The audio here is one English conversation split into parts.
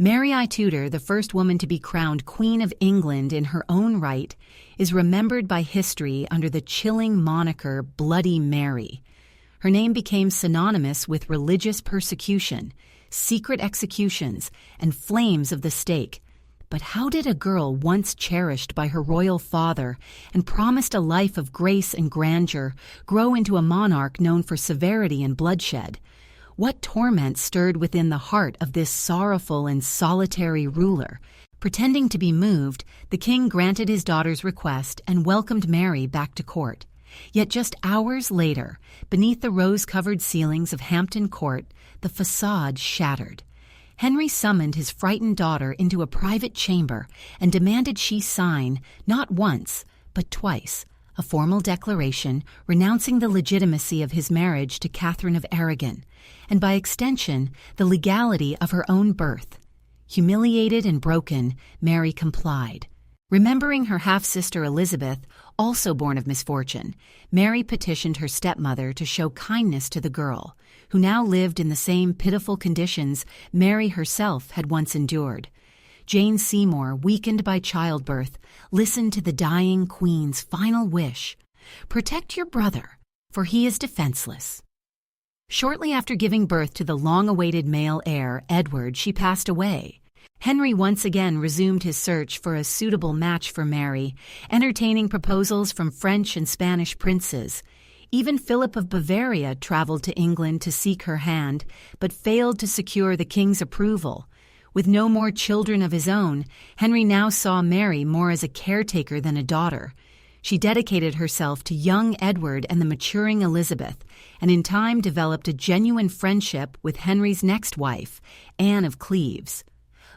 Mary Tudor, the first woman to be crowned Queen of England in her own right, is remembered by history under the chilling moniker Bloody Mary. Her name became synonymous with religious persecution, secret executions, and flames of the stake. But how did a girl once cherished by her royal father and promised a life of grace and grandeur grow into a monarch known for severity and bloodshed? What torment stirred within the heart of this sorrowful and solitary ruler? Pretending to be moved, the king granted his daughter's request and welcomed Mary back to court. Yet just hours later, beneath the rose-covered ceilings of Hampton Court, the facade shattered. Henry summoned his frightened daughter into a private chamber and demanded she sign, not once, but twice, a formal declaration renouncing the legitimacy of his marriage to Catherine of Aragon, and by extension, the legality of her own birth. Humiliated and broken, Mary complied. Remembering her half-sister Elizabeth, also born of misfortune, Mary petitioned her stepmother to show kindness to the girl, who now lived in the same pitiful conditions Mary herself had once endured. Jane Seymour, weakened by childbirth, listened to the dying queen's final wish: "Protect your brother, for he is defenseless." Shortly after giving birth to the long-awaited male heir, Edward, she passed away. Henry once again resumed his search for a suitable match for Mary, entertaining proposals from French and Spanish princes. Even Philip of Bavaria traveled to England to seek her hand, but failed to secure the king's approval. With no more children of his own, Henry now saw Mary more as a caretaker than a daughter. She dedicated herself to young Edward and the maturing Elizabeth, and in time developed a genuine friendship with Henry's next wife, Anne of Cleves.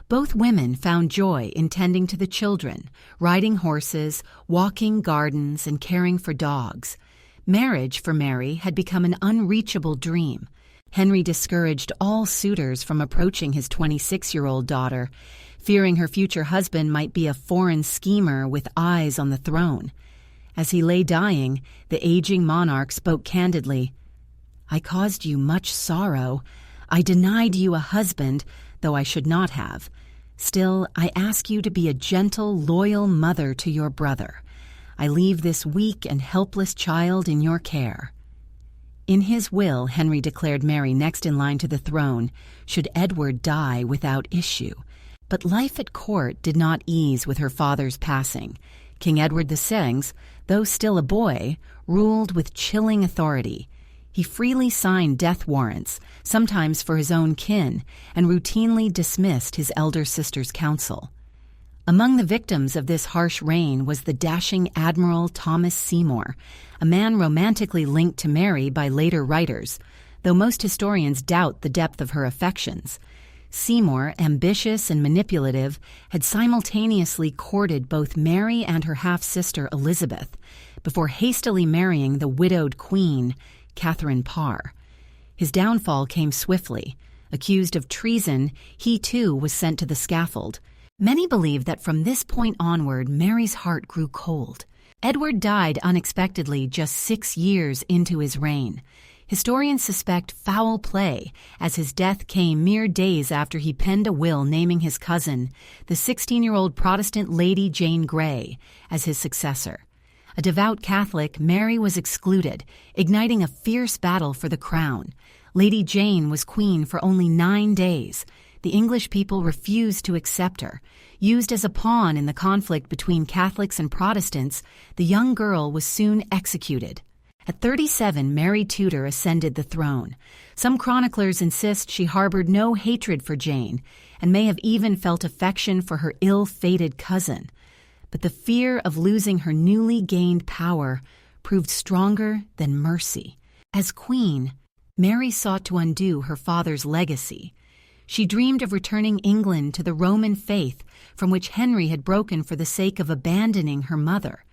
Both women found joy in tending to the children, riding horses, walking gardens, and caring for dogs. Marriage for Mary had become an unreachable dream. Henry discouraged all suitors from approaching his 26-year-old daughter, fearing her future husband might be a foreign schemer with eyes on the throne. As he lay dying, the aging monarch spoke candidly. "I caused you much sorrow. I denied you a husband, though I should not have. Still, I ask you to be a gentle, loyal mother to your brother. I leave this weak and helpless child in your care." In his will, Henry declared Mary next in line to the throne, should Edward die without issue. But life at court did not ease with her father's passing. King Edward VI, though still a boy, ruled with chilling authority. He freely signed death warrants, sometimes for his own kin, and routinely dismissed his elder sister's counsel. Among the victims of this harsh reign was the dashing Admiral Thomas Seymour, a man romantically linked to Mary by later writers, though most historians doubt the depth of her affections. Seymour, ambitious and manipulative, had simultaneously courted both Mary and her half-sister Elizabeth, before hastily marrying the widowed queen, Catherine Parr. His downfall came swiftly. Accused of treason, he too was sent to the scaffold. Many believe that from this point onward, Mary's heart grew cold. Edward died unexpectedly just 6 years into his reign. Historians suspect foul play, as his death came mere days after he penned a will naming his cousin, the 16-year-old Protestant Lady Jane Grey, as his successor. A devout Catholic, Mary was excluded, igniting a fierce battle for the crown. Lady Jane was queen for only 9 days. The English people refused to accept her. Used as a pawn in the conflict between Catholics and Protestants, the young girl was soon executed. At 37, Mary Tudor ascended the throne. Some chroniclers insist she harbored no hatred for Jane, and may have even felt affection for her ill-fated cousin. But the fear of losing her newly gained power proved stronger than mercy. As queen, Mary sought to undo her father's legacy. She dreamed of returning England to the Roman faith from which Henry had broken for the sake of abandoning her mother.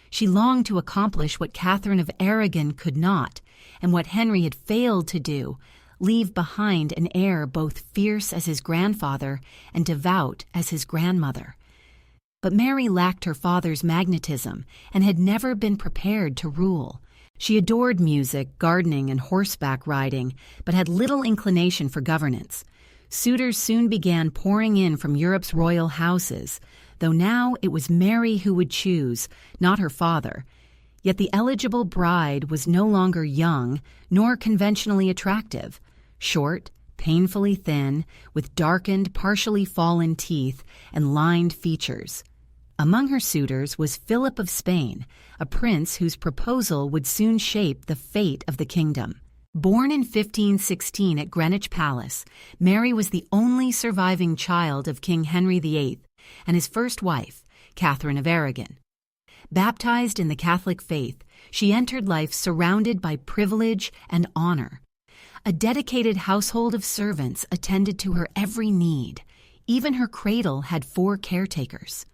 She longed to accomplish what Catherine of Aragon could not, and what Henry had failed to do, leave behind an heir both fierce as his grandfather and devout as his grandmother. But Mary lacked her father's magnetism and had never been prepared to rule. She adored music, gardening, and horseback riding, but had little inclination for governance. Suitors soon began pouring in from Europe's royal houses, though now it was Mary who would choose, not her father. Yet the eligible bride was no longer young nor conventionally attractive. Short, painfully thin, with darkened, partially fallen teeth and lined features. Among her suitors was Philip of Spain, a prince whose proposal would soon shape the fate of the kingdom. Born in 1516 at Greenwich Palace, Mary was the only surviving child of King Henry VIII and his first wife, Catherine of Aragon. Baptized in the Catholic faith, she entered life surrounded by privilege and honor. A dedicated household of servants attended to her every need. Even her cradle had 4 caretakers.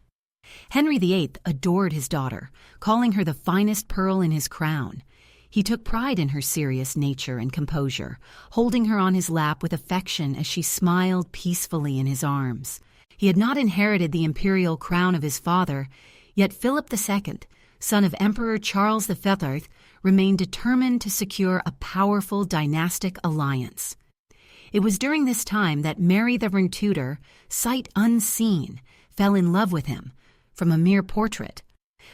Henry VIII adored his daughter, calling her the finest pearl in his crown. He took pride in her serious nature and composure, holding her on his lap with affection as she smiled peacefully in his arms. He had not inherited the imperial crown of his father, yet Philip II, son of Emperor Charles IV, remained determined to secure a powerful dynastic alliance. It was during this time that Mary the Reverend Tudor, sight unseen, fell in love with him, from a mere portrait.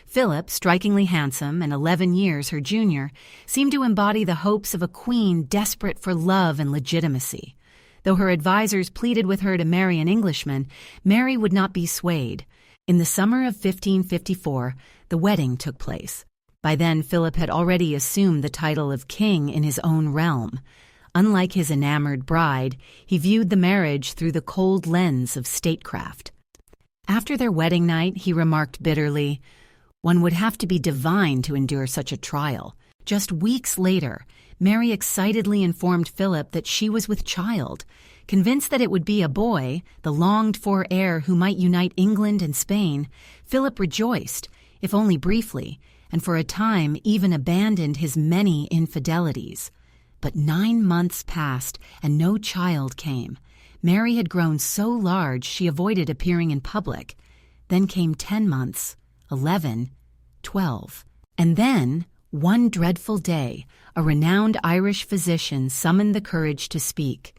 Philip, strikingly handsome and 11 years her junior, seemed to embody the hopes of a queen desperate for love and legitimacy. Though her advisors pleaded with her to marry an Englishman, Mary would not be swayed. In the summer of 1554, the wedding took place. By then, Philip had already assumed the title of king in his own realm. Unlike his enamored bride, he viewed the marriage through the cold lens of statecraft. After their wedding night, he remarked bitterly, "One would have to be divine to endure such a trial." Just weeks later, Mary excitedly informed Philip that she was with child. Convinced that it would be a boy, the longed-for heir who might unite England and Spain, Philip rejoiced, if only briefly, and for a time even abandoned his many infidelities. But 9 months passed, and no child came. Mary had grown so large she avoided appearing in public. Then came 10 months, 11, 12. And then, one dreadful day, a renowned Irish physician summoned the courage to speak.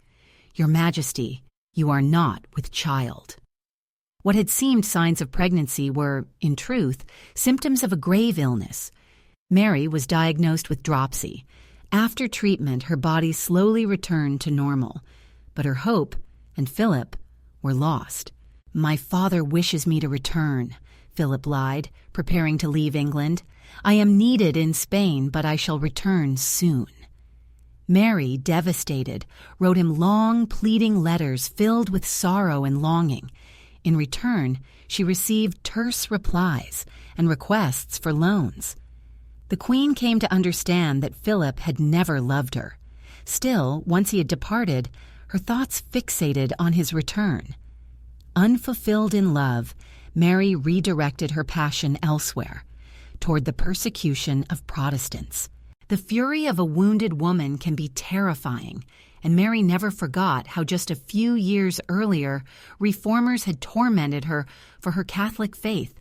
"Your Majesty, you are not with child." What had seemed signs of pregnancy were, in truth, symptoms of a grave illness. Mary was diagnosed with dropsy. After treatment, her body slowly returned to normal. But her hope and Philip were lost. "My father wishes me to return," Philip lied, preparing to leave England. "I am needed in Spain, but I shall return soon." Mary, devastated, wrote him long, pleading letters filled with sorrow and longing. In return, she received terse replies and requests for loans. The Queen came to understand that Philip had never loved her. Still, once he had departed, her thoughts fixated on his return. Unfulfilled in love, Mary redirected her passion elsewhere, toward the persecution of Protestants. The fury of a wounded woman can be terrifying, and Mary never forgot how just a few years earlier, reformers had tormented her for her Catholic faith.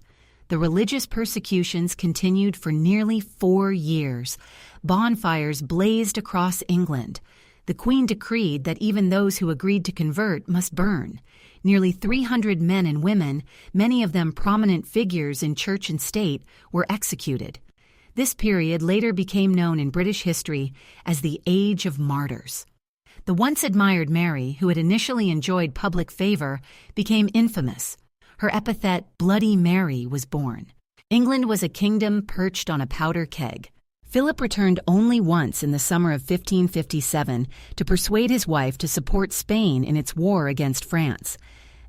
The religious persecutions continued for nearly 4 years. Bonfires blazed across England. The Queen decreed that even those who agreed to convert must burn. Nearly 300 men and women, many of them prominent figures in church and state, were executed. This period later became known in British history as the Age of Martyrs. The once admired Mary, who had initially enjoyed public favor, became infamous. Her epithet, Bloody Mary, was born. England was a kingdom perched on a powder keg. Philip returned only once in the summer of 1557 to persuade his wife to support Spain in its war against France.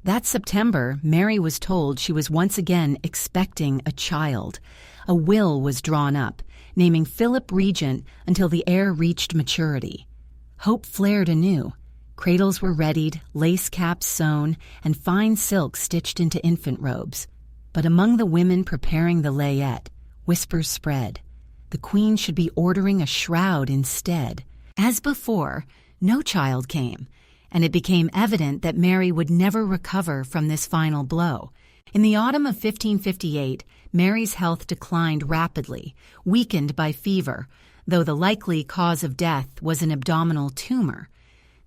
That September, Mary was told she was once again expecting a child. A will was drawn up, naming Philip regent until the heir reached maturity. Hope flared anew. Cradles were readied, lace caps sewn, and fine silk stitched into infant robes. But among the women preparing the layette, whispers spread. The Queen should be ordering a shroud instead. As before, no child came, and it became evident that Mary would never recover from this final blow. In the autumn of 1558, Mary's health declined rapidly, weakened by fever, though the likely cause of death was an abdominal tumor.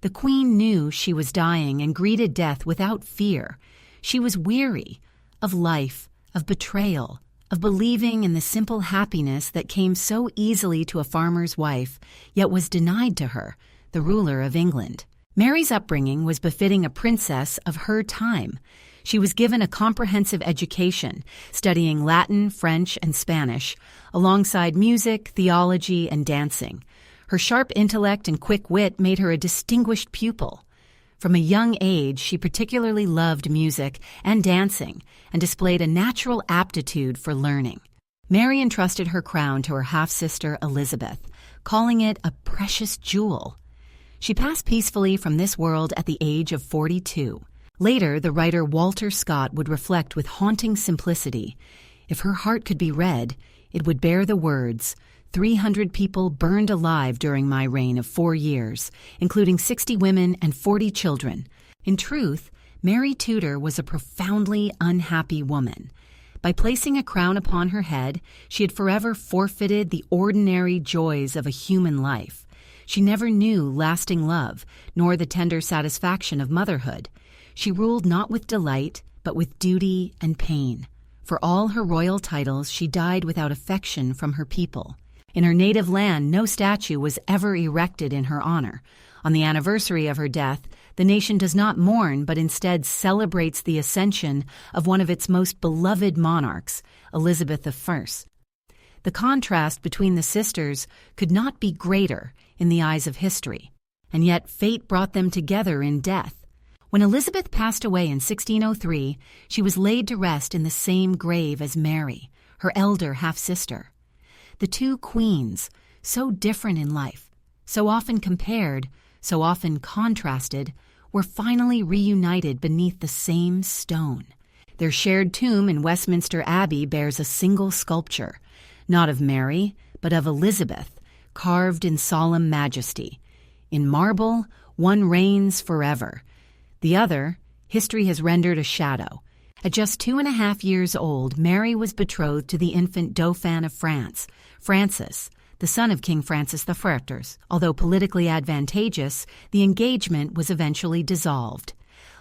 The queen knew she was dying and greeted death without fear. She was weary of life, of betrayal, of believing in the simple happiness that came so easily to a farmer's wife, yet was denied to her, the ruler of England. Mary's upbringing was befitting a princess of her time. She was given a comprehensive education, studying Latin, French, and Spanish, alongside music, theology, and dancing. Her sharp intellect and quick wit made her a distinguished pupil. From a young age, she particularly loved music and dancing and displayed a natural aptitude for learning. Mary entrusted her crown to her half-sister Elizabeth, calling it a precious jewel. She passed peacefully from this world at the age of 42. Later, the writer Walter Scott would reflect with haunting simplicity, "If her heart could be read, it would bear the words, 300 people burned alive during my reign of 4 years, including 60 women and 40 children." In truth, Mary Tudor was a profoundly unhappy woman. By placing a crown upon her head, she had forever forfeited the ordinary joys of a human life. She never knew lasting love, nor the tender satisfaction of motherhood. She ruled not with delight, but with duty and pain. For all her royal titles, she died without affection from her people. In her native land, no statue was ever erected in her honor. On the anniversary of her death, the nation does not mourn, but instead celebrates the ascension of one of its most beloved monarchs, Elizabeth I. The contrast between the sisters could not be greater in the eyes of history, and yet fate brought them together in death. When Elizabeth passed away in 1603, she was laid to rest in the same grave as Mary, her elder half-sister. The two queens, so different in life, so often compared, so often contrasted, were finally reunited beneath the same stone. Their shared tomb in Westminster Abbey bears a single sculpture, not of Mary, but of Elizabeth, carved in solemn majesty. In marble, one reigns forever. The other, history has rendered a shadow. At just 2.5 years old, Mary was betrothed to the infant Dauphin of France, Francis, the son of King Francis I. Although politically advantageous, the engagement was eventually dissolved.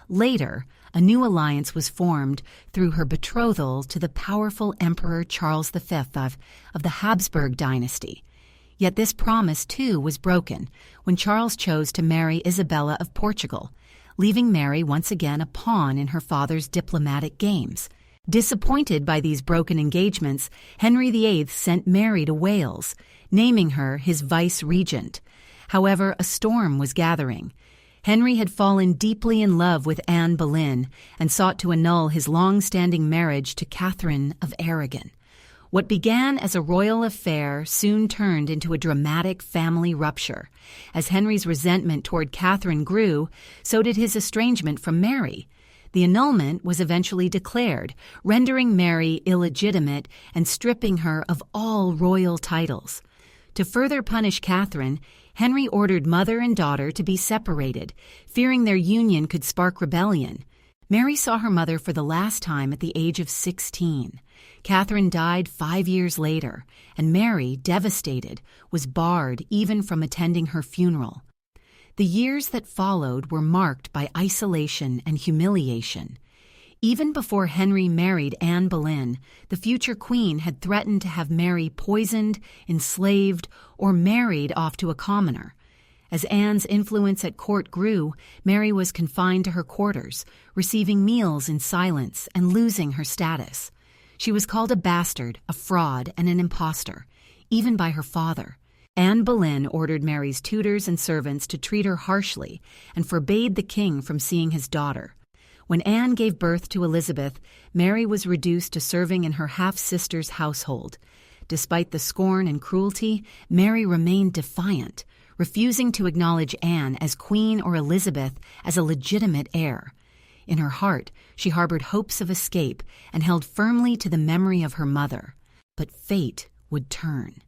Later, a new alliance was formed through her betrothal to the powerful Emperor Charles V of the Habsburg dynasty. Yet this promise, too, was broken when Charles chose to marry Isabella of Portugal, leaving Mary once again a pawn in her father's diplomatic games. Disappointed by these broken engagements, Henry VIII sent Mary to Wales, naming her his vice-regent. However, a storm was gathering. Henry had fallen deeply in love with Anne Boleyn and sought to annul his long-standing marriage to Catherine of Aragon. What began as a royal affair soon turned into a dramatic family rupture. As Henry's resentment toward Catherine grew, so did his estrangement from Mary. The annulment was eventually declared, rendering Mary illegitimate and stripping her of all royal titles. To further punish Catherine, Henry ordered mother and daughter to be separated, fearing their union could spark rebellion. Mary saw her mother for the last time at the age of 16. Catherine died 5 years later, and Mary, devastated, was barred even from attending her funeral. The years that followed were marked by isolation and humiliation. Even before Henry married Anne Boleyn, the future queen had threatened to have Mary poisoned, enslaved, or married off to a commoner. As Anne's influence at court grew, Mary was confined to her quarters, receiving meals in silence and losing her status. She was called a bastard, a fraud, and an impostor, even by her father. Anne Boleyn ordered Mary's tutors and servants to treat her harshly and forbade the king from seeing his daughter. When Anne gave birth to Elizabeth, Mary was reduced to serving in her half-sister's household. Despite the scorn and cruelty, Mary remained defiant, refusing to acknowledge Anne as queen or Elizabeth as a legitimate heir. In her heart, she harbored hopes of escape and held firmly to the memory of her mother. But fate would turn.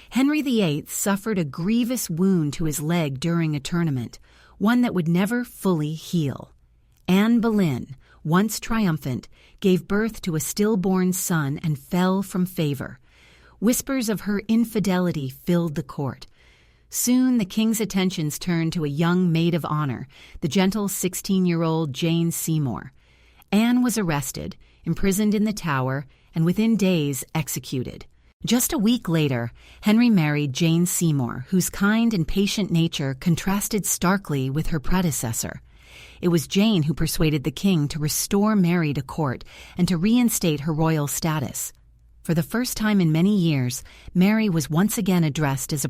Henry VIII suffered a grievous wound to his leg during a tournament, one that would never fully heal. Anne Boleyn, once triumphant, gave birth to a stillborn son and fell from favor. Whispers of her infidelity filled the court. Soon the king's attentions turned to a young maid of honor, the gentle 16-year-old Jane Seymour. Anne was arrested, imprisoned in the Tower, and within days executed. Just a week later, Henry married Jane Seymour, whose kind and patient nature contrasted starkly with her predecessor. It was Jane who persuaded the king to restore Mary to court and to reinstate her royal status. For the first time in many years, Mary was once again addressed as a